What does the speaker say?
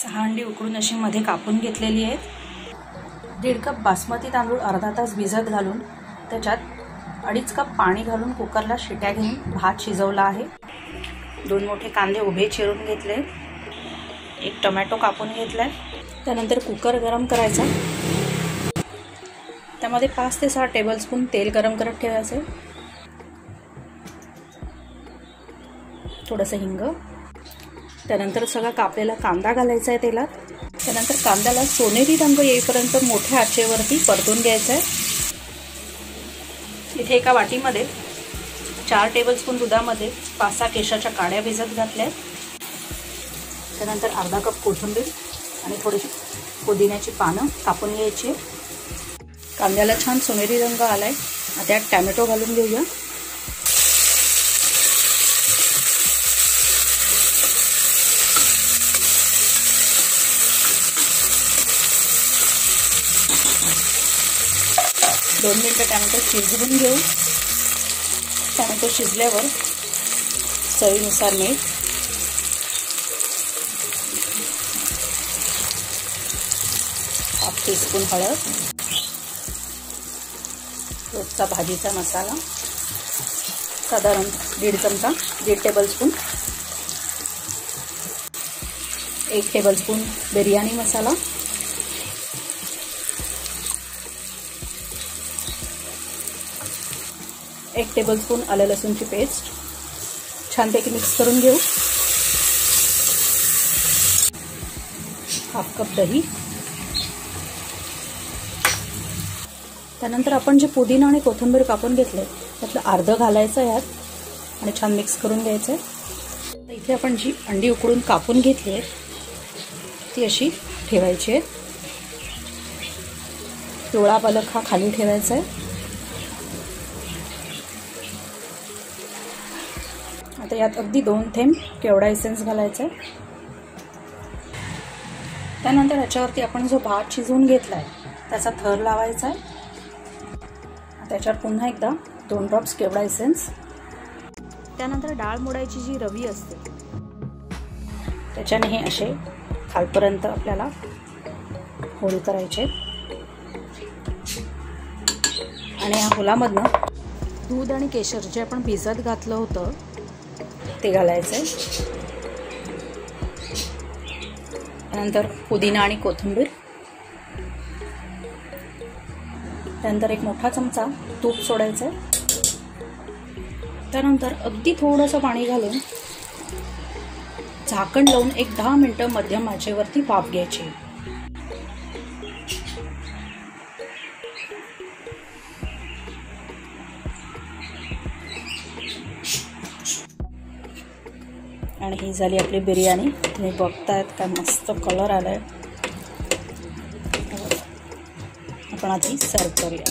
6 अंडी उकडून अशी मध्ये कापून घेतलेली आहेत. 1.5 कप बासमती तांदूळ अर्धा तास भिजत घालून त्याच्यात 2.5 कप पाणी घालून कुकरला शिट्या घेऊन भात शिजवला आहे. 2 मोठे कांदे उभे चिरून घेतले. 1 टोमॅटो कापून घेतलाय. त्यानंतर कुकर गरम करायचा. त्यामध्ये 5 ते 6 टेबलस्पून तेल गरम करत ठेवायचे. थोडंसं हिंग. त्यानंतर सगळा कापलेला कांदा घालायचा आहे तेलात. त्यानंतर कांद्याला सोनेरी रंग येईपर्यंत मोठ्या आचेवरती परतून घ्यायचा आहे. इथे एका वाटीमध्ये 4 टेबलस्पून दुधामध्ये 5-6 केशाच्या काड्या भिजत घातल्या. त्यानंतर अर्धा कप कोथिंबीर आणि थोडीशी पुदिन्याची पानं कापून घ्यायची. कांद्याला छान सोनेरी रंग आलाय. आता त्यात टोमॅटो घालून घेऊया. दोन मिनिटं टोमॅटो शिजवून घेऊ. टोमॅटो शिजल्यावर चवीनुसार मीठ, हाफ टीस्पून हळद, रोजचा भाजीचा मसाला साधारण 1.5 चमचा, 1.5 टेबलस्पून, 1 टेबलस्पून बिर्याणी मसाला, एक टेबलस्पून आलं लसूणची पेस्ट छानपैकी मिक्स करून घेऊ. हाफ कप दही. त्यानंतर आपण जे पुदिना आणि कोथिंबीर कापून घेतले त्यातलं अर्धं घालायचं यात आणि छान मिक्स करून घ्यायचं. इथे आपण जी अंडी उकडून कापून घेतली आहेत ती अशी ठेवायची आहे. पिवळा पालक हा खाली ठेवायचा आहे. आता यात अगदी 2 थेंब केवडा एसेन्स घालायचा आहे. त्यानंतर याच्यावरती आपण जो भात शिजवून घेतला आहे त्याचा थर लावायचा आहे. त्याच्यावर पुन्हा एकदा 2 ड्रॉप्स केवडा एसेन्स. त्यानंतर डाळ मोडायची जी रवी असते त्याच्याने हे असे खालपर्यंत आपल्याला होल करायचे आणि या होलामधनं दूध आणि केशर जे आपण भिजत घातलं होतं ते घालायचं आहे. त्यानंतर पुदिना आणि कोथिंबीर. त्यानंतर 1 मोठा चमचा तूप सोडायचं आहे. त्यानंतर अगदी थोडंसं पाणी घालून झाकण लावून 10 मिनिटं मध्यम आचेवरती वाफ घ्यायची. आणि ही झाली आपली बिर्याणी. तुम्ही बघतायत काय मस्त कलर आलाय. आपण आधी सर्व करूया.